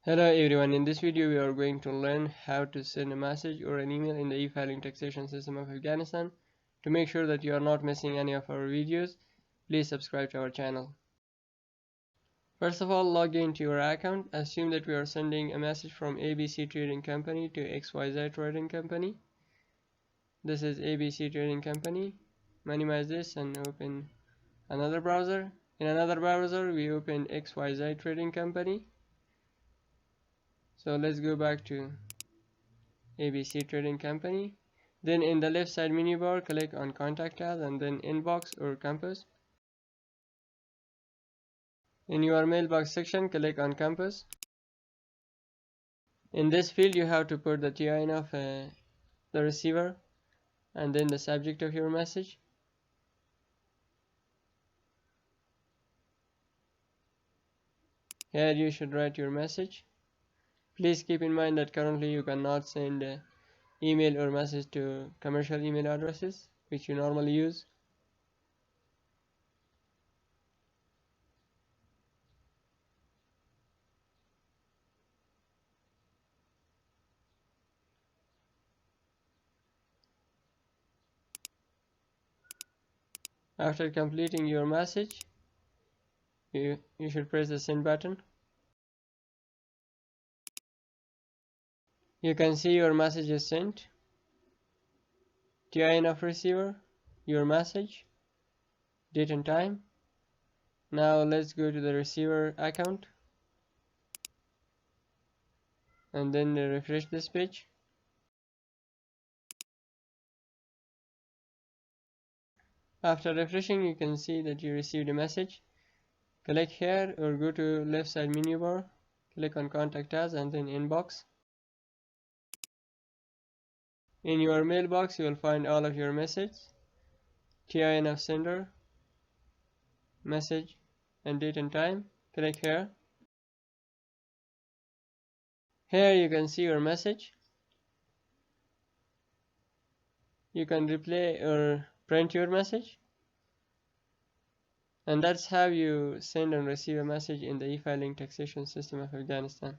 Hello everyone, in this video we are going to learn how to send a message or an email in the e-filing taxation system of Afghanistan. To make sure that you are not missing any of our videos, please subscribe to our channel. First of all, log into your account. Assume that we are sending a message from ABC Trading Company to XYZ Trading Company. This is ABC Trading Company. Minimize this and open another browser. In another browser we open XYZ Trading Company. So let's go back to ABC Trading Company. Then in the left side menu bar, click on Contact Us and then Inbox or Campus. In your mailbox section, click on Campus. In this field, you have to put the TIN of the receiver and then the subject of your message. Here you should write your message. Please keep in mind that currently you cannot send email or message to commercial email addresses which you normally use. After completing your message, you should press the send button. You can see your message is sent, TIN of receiver, your message, date and time. Now let's go to the receiver account and then refresh this page. After refreshing, you can see that you received a message. Click here or go to left side menu bar, click on Contact Us and then Inbox. In your mailbox you will find all of your messages, TIN of sender, message and date and time. Click here. Here you can see your message. You can replay or print your message. And that's how you send and receive a message in the e-filing taxation system of Afghanistan.